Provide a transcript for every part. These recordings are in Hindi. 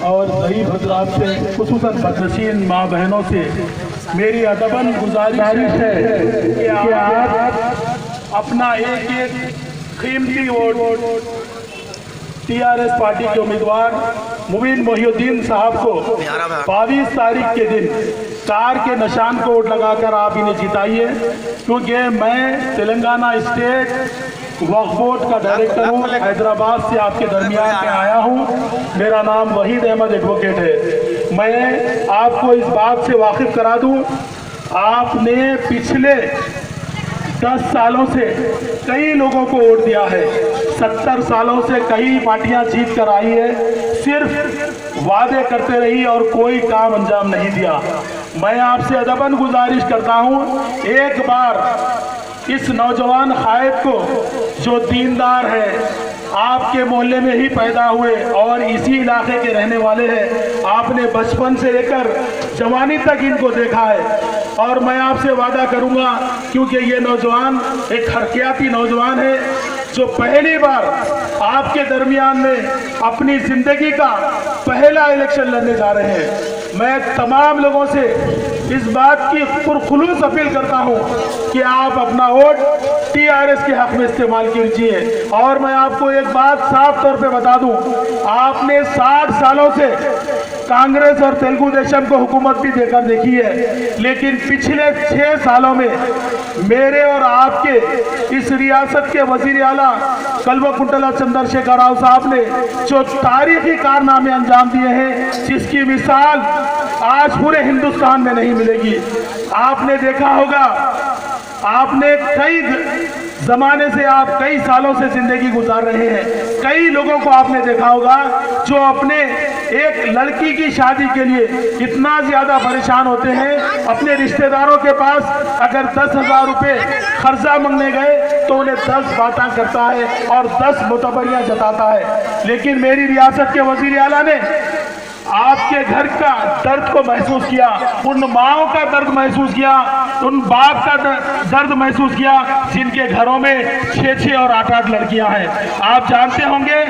और ज़ईफ़ हज़रात से, खुसूसन बदनशीन माँ बहनों से मेरी अदबन गुजारिश है कि आप अपना एक एक कीमती वोट टीआरएस पार्टी के उम्मीदवार मुबीन मोहिउद्दीन साहब को 22 तारीख के दिन कार के निशान को वोट लगाकर आप इन्हें जिताइए, क्योंकि मैं तेलंगाना स्टेट वक्फ बोर्ड का डायरेक्टर हूँ। हैदराबाद से आपके दरमियान में आया हूँ। मेरा नाम वहीद अहमद एडवोकेट है। मैं आपको इस बात से वाकिफ करा दूँ, आपने पिछले 10 सालों से कई लोगों को वोट दिया है। 70 सालों से कई पार्टियां जीत कर आई है, सिर्फ वादे करते रही और कोई काम अंजाम नहीं दिया। मैं आपसे अदबन गुजारिश करता हूं, एक बार इस नौजवान खायद को जो दीनदार है, आपके मोहल्ले में ही पैदा हुए और इसी इलाके के रहने वाले हैं, आपने बचपन से लेकर जवानी तक इनको देखा है, और मैं आपसे वादा करूंगा, क्योंकि ये नौजवान एक हरकियाती नौजवान है जो पहली बार आपके दरमियान में अपनी जिंदगी का पहला इलेक्शन लड़ने जा रहे हैं। मैं तमाम लोगों से इस बात की पुरखुलूस अपील करता हूं कि आप अपना वोट टीआरएस के हक में इस्तेमाल कीजिए। और मैं आपको एक बात साफ तौर पे बता दूं, आपने 60 सालों से कांग्रेस और तेलुगु देशम को हुकूमत भी देकर देखी है, लेकिन पिछले 6 सालों में मेरे और आपके इस रियासत के वजीर आला कल्वकुंतला चंद्रशेखर राव साहब ने जो तारीखी कारनामे अंजाम दिए हैं, जिसकी मिसाल आज पूरे हिंदुस्तान में नहीं मिलेगी। आपने देखा होगा, आपने कई जमाने से, आप कई सालों से जिंदगी गुजार रहे हैं, कई लोगों को आपने देखा होगा जो अपने एक लड़की की शादी के लिए इतना ज्यादा परेशान होते हैं, अपने रिश्तेदारों के पास अगर 10,000 रुपये खर्चा मांगने गए तो उन्हें 10 बातें करता है और 10 मुतबरियां जताता है। लेकिन मेरी रियासत के वजीर आला ने आपके घर का दर्द को महसूस किया, उन माओं का दर्द महसूस किया, उन बाप का दर्द महसूस किया जिनके घरों में 6-6 और 8-8 लड़कियां हैं। आप जानते होंगे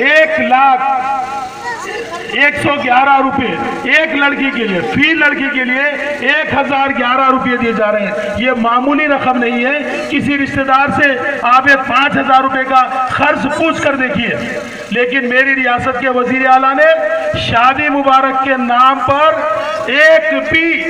1,111 रुपये एक लड़की के लिए, फी लड़की के लिए 1,011 रुपये दिए जा रहे हैं। ये मामूली रकम नहीं है। किसी रिश्तेदार से आप 5,000 रुपये का खर्च पूछ कर देखिए। लेकिन मेरी रियासत के वजीर आला ने शादी मुबारक के नाम पर एक भी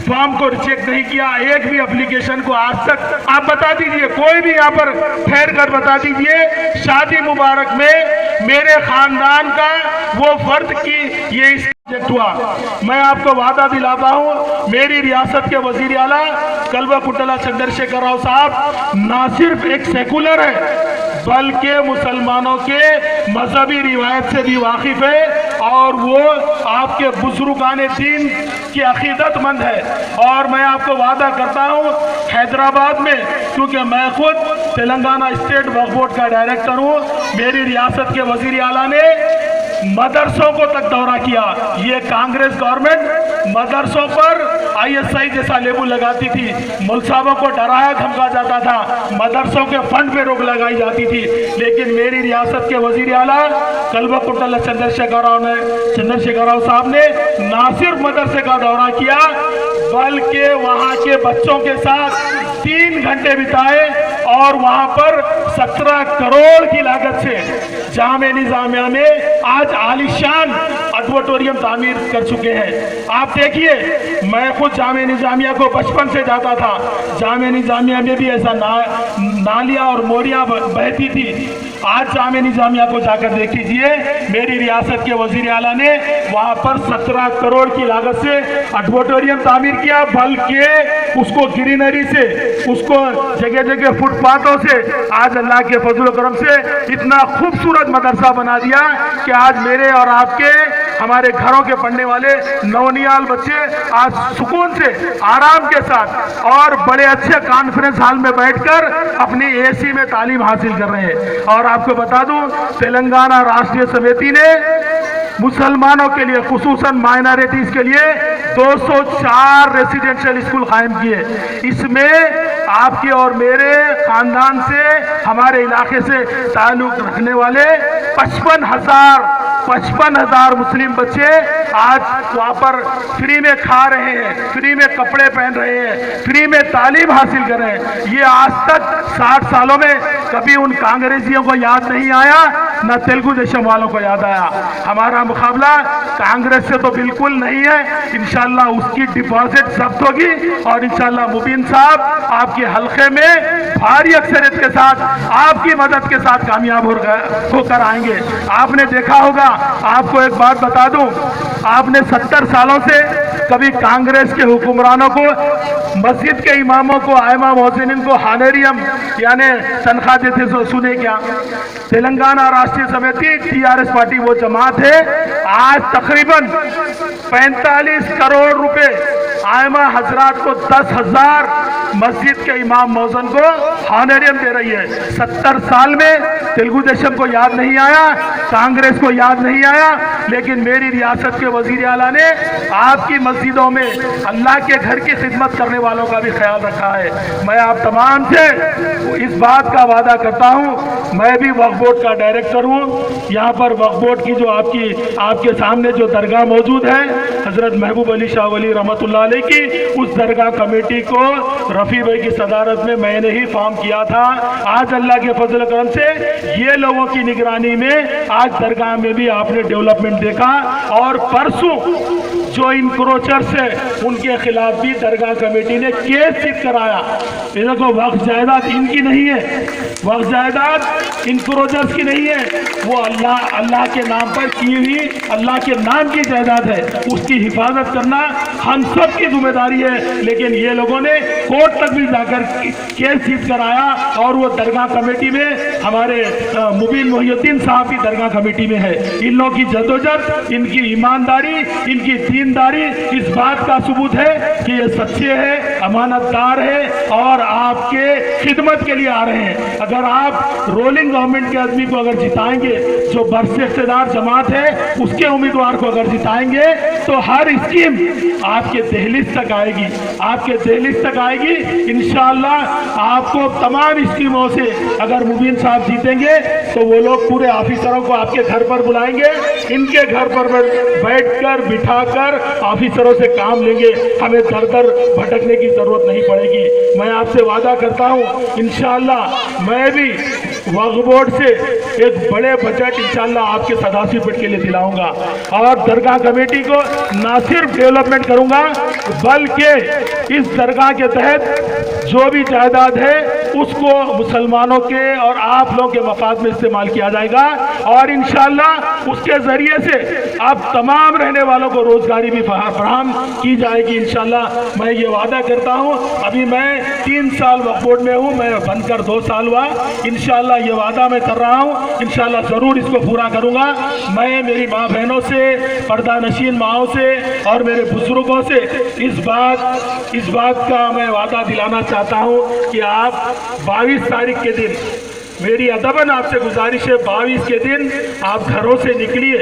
फॉर्म को चेक नहीं किया, एक भी एप्लीकेशन को आज तक। आप बता दीजिए, कोई भी यहाँ पर ठहर कर बता दीजिए, शादी मुबारक में मेरे खानदान का वो फर्द की ये प्रोजेक्ट हुआ। मैं आपको वादा दिलाता हूँ, मेरी रियासत के वजीर आला कल्वकुंतला चंद्रशेखर राव साहब ना सिर्फ एक सेकुलर है, बल्कि मुसलमानों के मजहबी रिवायत से भी वाकिफ है, और वो आपके बुजुर्गाने दीन की अकीदतमंद है। और मैं आपको वादा करता हूँ, हैदराबाद में, क्योंकि मैं खुद तेलंगाना स्टेट वक्फ बोर्ड का डायरेक्टर हूँ, मेरी रियासत के वजीर आला ने मदरसों को तक दौरा किया। ये कांग्रेस गवर्नमेंट मदरसों पर ISI जैसा लेबल लगाती थी, मुल्साबों को डराया धमका जाता था, मदरसों के फंड पे रोक लगाई जाती थी। लेकिन मेरी रियासत के वजीर आला कल्वकुंतला चंद्रशेखर राव साहब ने ना सिर्फ मदरसे का दौरा किया, बल्कि वहां के बच्चों के साथ 3 घंटे बिताए और वहां पर 17 करोड़ की लागत से जामे निजामिया में आज आलिशान ऑडिटोरियम तामीर कर चुके हैं। आप देखिए, मैं खुद जामे निजामिया को बचपन से जाता था। जामे निजामिया में भी ऐसा नालियां और मोरियां बहती थी। आज जामे निजामिया को जाकर देख लीजिए, मेरी रियासत के वजीर आला ने वहां पर 17 करोड़ की लागत से ऑडिटोरियम तामीर किया, बल्कि उसको ग्रीनरी से, उसको जगह जगह फुटपाथों से, आज अल्लाह के फजल करम से इतना खूबसूरत मदरसा बना दिया कि आज मेरे और आपके, हमारे घरों के पढ़ने वाले नौनियाल बच्चे आज सुकून से, आराम के साथ और बड़े अच्छे कॉन्फ्रेंस हॉल में बैठकर अपनी AC में तालीम हासिल कर रहे हैं। और आपको बता दूं, तेलंगाना राष्ट्रीय समिति ने मुसलमानों के लिए, खुसूसन माइनॉरिटीज के लिए 204 रेसिडेंशियल स्कूल कायम किए। इसमें आपके और मेरे खानदान से, हमारे इलाके से ताल्लुक रखने वाले 55,000 मुस्लिम बच्चे आज वहाँ पर फ्री में खा रहे हैं, फ्री में कपड़े पहन रहे हैं, फ्री में तालीम हासिल कर रहे हैं। ये आज तक 60 सालों में कभी उन कांग्रेसियों को याद नहीं आया, न तेलुगु देशम वालों को याद आया। हमारा मुकाबला कांग्रेस से तो बिल्कुल नहीं है। इंशाल्लाह उसकी डिपॉजिट जब्त होगी और इंशाल्लाह मुबीन साहब आपके हल्के में भारी अक्सरियत के साथ, आपकी मदद के साथ कामयाब होकर आएंगे। आपने देखा होगा, आपको एक बात बता दूं, आपने 70 सालों से कभी कांग्रेस के हुक्मरानों को, मस्जिद के इमामों को, आइमा मोहसिनीन को हानेरियम यानी तनख्वाह देते सुने क्या? तेलंगाना राष्ट्रीय समिति टीआरएस पार्टी वो जमात है, आज तकरीबन 45 करोड़ रुपए आइमा हजरात को 10,000 मस्जिद के इमाम मौजन को हानेरियम दे रही है। 70 साल में तेलुगु देशम को याद नहीं आया, कांग्रेस को याद नहीं आया, लेकिन मेरी रियासत के वजीर आला ने आपकी मस्जिदों में अल्लाह के घर की खिदमत करने वालों का भी ख्याल रखा है। मैं आप तमाम से इस बात का वादा करता हूँ, मैं भी वक्फ बोर्ड का डायरेक्टर हूँ। यहाँ पर वक्फ बोर्ड की जो आपके सामने जो दरगाह मौजूद है, हजरत महबूब अली शाह वली रहमतुल्लाह अलैह की, उस दरगाह कमेटी को रफ़ी भाई की सदारत में मैंने ही फॉर्म किया था। आज अल्लाह के फजल करम से ये लोगों की निगरानी में आज दरगाह में भी आपने डेवलपमेंट देखा। और परसों जो इंक्रोचर्स है उनके खिलाफ भी दरगाह कमेटी ने केस सिद्ध कराया। देखो, वक्फ जायदाद इनकी नहीं है, वक्फ जायदाद इंक्रोचर्स की नहीं है, वो अल्लाह के नाम पर की हुई, अल्लाह के नाम की जायदाद है। उसकी हिफाजत करना हम सब की जिम्मेदारी है। लेकिन ये लोगों ने कोर्ट तक भी जाकर केस सिद्ध कराया और वो दरगाह कमेटी में हमारे मुबीन मोहिउद्दीन साहब की दरगाह कमेटी में है। इन लोगों की जदोजहद, इनकी ईमानदारी, इनकी दीनदारी इस बात का सबूत है कि ये सच्चे हैं, अमानतदार है और आपके खिदमत के लिए आ रहे हैं। अगर आप रोलिंग गवर्नमेंट के आदमी को अगर जिताएंगे, जो बरसे इख्तिदार जमात है उसके उम्मीदवार को अगर जिताएंगे, तो हर स्कीम आपके दहलीज तक आएगी, आपके दहलीज तक आएगी। इंशाअल्लाह आपको तमाम स्कीमों से अगर मुबीन साहब जीतेंगे तो वो लोग पूरे ऑफिसरों को आपके घर पर बुलाएंगे, इनके घर पर बैठकर बिठाकर ऑफिसरों से काम लेंगे। हमें दर दर भटकने की जरूरत नहीं पड़ेगी। मैं आपसे वादा करता हूँ, इंशाअल्लाह मैं भी वक्फ बोर्ड से एक बड़े बजट इंशाअल्लाह आपके सदासी पेट के लिए दिलाऊंगा और दरगाह कमेटी को ना सिर्फ डेवलपमेंट करूंगा, बल्कि इस दरगाह के तहत जो भी जायदाद है उसको मुसलमानों के और आप लोगों के मफाद में इस्तेमाल किया जाएगा और इंशाअल्लाह उसके जरिए से आप तमाम रहने वालों को रोजगारी भी फराहम की जाएगी। इंशाअल्लाह मैं ये वादा करता हूँ। अभी मैं 3 साल वक्फ बोर्ड में हूँ, मैं बनकर 2 साल हुआ। इंशाअल्लाह ये वादा मैं कर रहा हूँ, इंशाअल्लाह ज़रूर इसको पूरा करूँगा। मैं मेरी माँ बहनों से, पर्दा नशीन माओं से और मेरे बुजुर्गों से इस बात का मैं वादा दिलाना चाहता हूँ कि आप 22 तारीख के दिन, मेरी अदबन आपसे गुजारिश है, 22 के दिन आप घरों से निकलिए,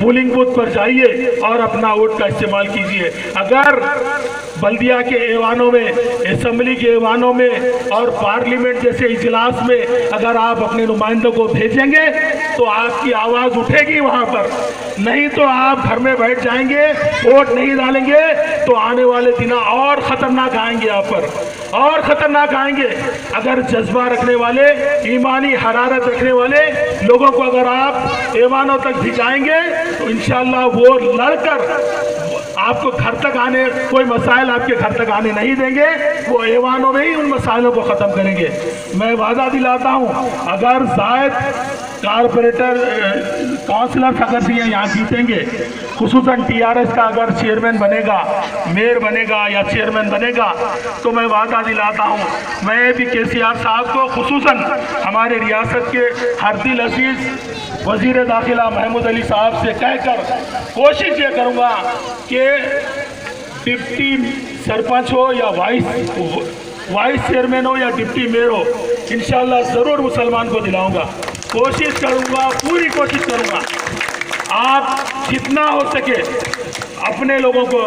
पोलिंग बूथ पर जाइए और अपना वोट का इस्तेमाल कीजिए। अगर बल्दिया के ऐवानों में, असम्बली के ऐवानों में और पार्लियामेंट जैसे इजलास में अगर आप अपने नुमाइंदों को भेजेंगे तो आपकी आवाज़ उठेगी वहाँ पर। नहीं तो आप घर में बैठ जाएंगे, वोट नहीं डालेंगे तो आने वाले दिन और ख़तरनाक आएंगे आप पर, और ख़तरनाक आएंगे। अगर जज्बा रखने वाले, ईमानी हरारत रखने वाले लोगों को अगर आप ऐवानों तक भिजाएंगे तो इंशाअल्लाह वो लड़कर आपको घर तक आने, कोई मसाइल आपके घर तक आने नहीं देंगे, वो ऐवानों में ही उन मसाइलों को ख़त्म करेंगे। मैं वादा दिलाता हूँ, अगर जायद कारपोरेटर काउंसलर अगर से यहाँ जीतेंगे, खुसूसन टीआरएस का अगर चेयरमैन बनेगा, मेयर बनेगा या चेयरमैन बनेगा, तो मैं वादा दिलाता हूँ मैं भी केसीआर साहब को, खुसूसन हमारे रियासत के हरदिल अजीज वज़ीर दाखिला महमूद अली साहब से कहकर कोशिश ये करूँगा कि डिप्टी सरपंच हो या वाइस चेयरमैन हो या डिप्टी मेयर हो, इंशाअल्लाह ज़रूर मुसलमान को दिलाऊंगा। कोशिश करूँगा, पूरी कोशिश करूँगा। आप जितना हो सके अपने लोगों को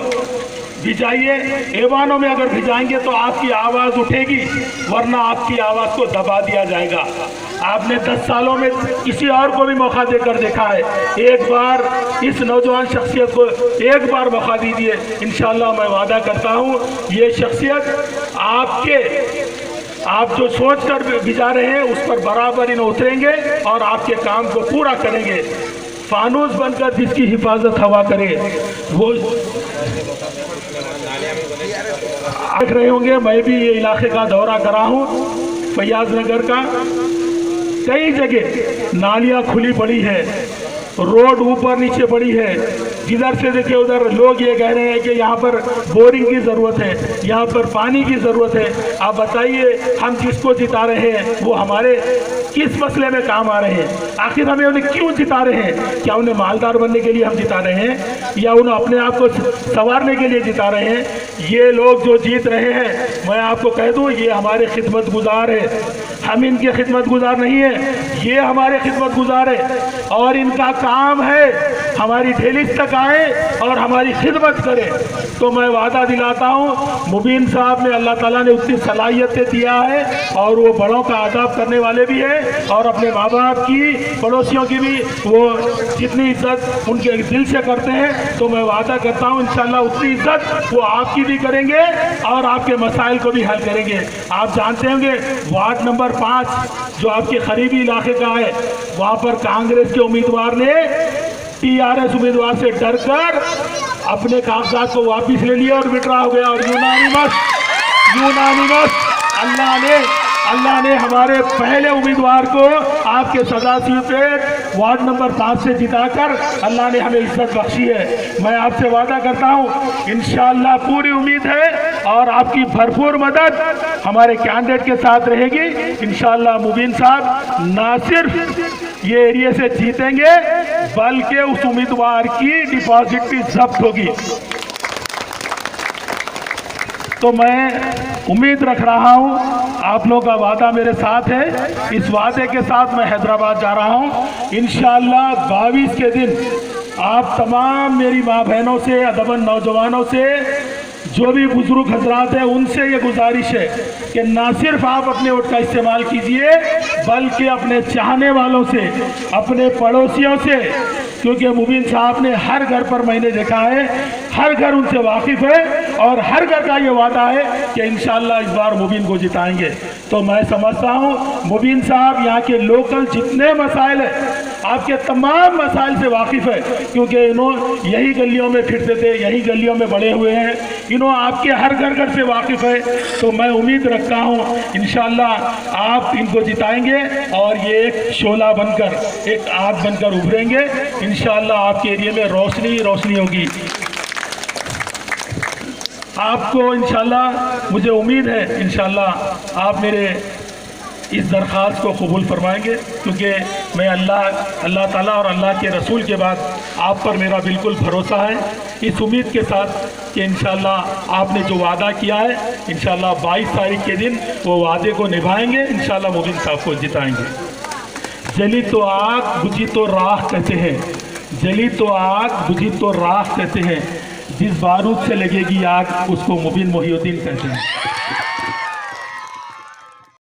भिजाइए, ऐवानों में अगर भिजाएंगे तो आपकी आवाज़ उठेगी, वरना आपकी आवाज़ को दबा दिया जाएगा। आपने 10 सालों में किसी और को भी मौका देकर देखा है, एक बार इस नौजवान शख्सियत को एक बार मौका दीजिए, इंशाअल्लाह मैं वादा करता हूँ ये शख्सियत आप जो सोच कर भिजा रहे हैं उस पर बराबर इन उतरेंगे और आपके काम को पूरा करेंगे। फानूस बनकर जिसकी हिफाजत हवा करे वो देख रहे होंगे। मैं भी ये इलाके का दौरा करा हूँ, फैयाज नगर का। कई जगह नालियाँ खुली पड़ी है, रोड ऊपर नीचे पड़ी है, जिधर से देखिए उधर लोग ये कह रहे हैं कि यहाँ पर बोरिंग की ज़रूरत है, यहाँ पर पानी की ज़रूरत है। आप बताइए हम जिसको जिता रहे हैं वो हमारे किस मसले में काम आ रहे हैं? आखिर हमें उन्हें क्यों जिता रहे हैं? क्या उन्हें मालदार बनने के लिए हम जिता रहे हैं या उन्हें अपने आप को संवारने के लिए जिता रहे हैं? ये लोग जो जीत रहे हैं, मैं आपको कह दूँ ये हमारे खिदमत गुजार है, हम इनके खिदमत गुजार नहीं है, ये हमारे खिदमत गुजार है। और इनका काम है हमारी ढेलिस तक आए और हमारी खिदमत करें। तो मैं वादा दिलाता हूँ मुबीन साहब ने, अल्लाह ताला ने उतनी सलाहियतें दिया है और वो बड़ों का आदाब करने वाले भी हैं और अपने माँ बाप की, पड़ोसियों की भी वो जितनी इज्जत उनके दिल से करते हैं। तो मैं वादा करता हूँ इंशाअल्लाह उतनी इज्जत वो आपकी भी करेंगे और आपके मसाइल को भी हल करेंगे। आप जानते होंगे वार्ड नंबर 5 जो आपके करीबी इलाके का है, वहाँ पर कांग्रेस के उम्मीदवार ने TRS उम्मीदवार से डरकर अपने कागजात को वापस ले लिया और विड्रॉ हो गया। और यूनानिमस अल्लाह ने हमारे पहले उम्मीदवार को आपके सदासी पे वार्ड नंबर 5 से जिताकर अल्लाह ने हमें इज्जत बख्शी है। मैं आपसे वादा करता हूँ इंशाअल्लाह पूरी उम्मीद है और आपकी भरपूर मदद हमारे कैंडिडेट के साथ रहेगी। इंशाअल्लाह मुबीन साहब ना सिर्फ ये एरिया से जीतेंगे बल्कि उस उम्मीदवार की डिपॉजिट भी जब्त होगी। तो मैं उम्मीद रख रहा हूँ आप लोगों का वादा मेरे साथ है। इस वादे के साथ मैं हैदराबाद जा रहा हूँ इंशाअल्लाह 22 के दिन। आप तमाम मेरी माँ बहनों से, अदबन नौजवानों से, जो भी बुजुर्ग हजरात हैं उनसे ये गुजारिश है कि ना सिर्फ आप अपने वोट का इस्तेमाल कीजिए बल्कि अपने चाहने वालों से, अपने पड़ोसियों से, क्योंकि मुबीन साहब ने हर घर पर मैंने देखा है, हर घर उनसे वाकिफ़ है और हर घर का ये वादा है कि इंशाअल्लाह इस बार मुबीन को जिताएंगे। तो मैं समझता हूँ मुबीन साहब यहाँ के लोकल जितने मसाइल हैं आपके तमाम मसाइल से वाकिफ़ है, क्योंकि इन्होंने यही गलियों में फिरते थे, यही गलियों में बड़े हुए हैं, इन्होंने आपके हर घर से वाकिफ़ है। तो मैं उम्मीद रखता हूँ इंशाअल्लाह आप इनको जिताएंगे और ये एक शोला बनकर, एक आग बनकर उभरेंगे। इंशाअल्लाह आपके एरिया में रोशनी रोशनी होगी। आपको इंशाअल्लाह मुझे उम्मीद है इंशाअल्लाह आप मेरे इस दरख्वास्त को कबूल फरमाएंगे, क्योंकि मैं अल्लाह ताला और अल्लाह के रसूल के बाद आप पर मेरा बिल्कुल भरोसा है, इस उम्मीद के साथ कि इंशाअल्लाह आपने जो वादा किया है इंशाअल्लाह 22 तारीख के दिन वो वादे को निभाएंगे। इंशाअल्लाह मुबीन साहब को जिताएंगे। जली तो आग बुझी तो राख कहते हैं, जली तो आग बुझी तो राख कहते हैं, जिस बारूद से लगेगी आग उसको मुबीन मोहिउद्दीन कहते हैं।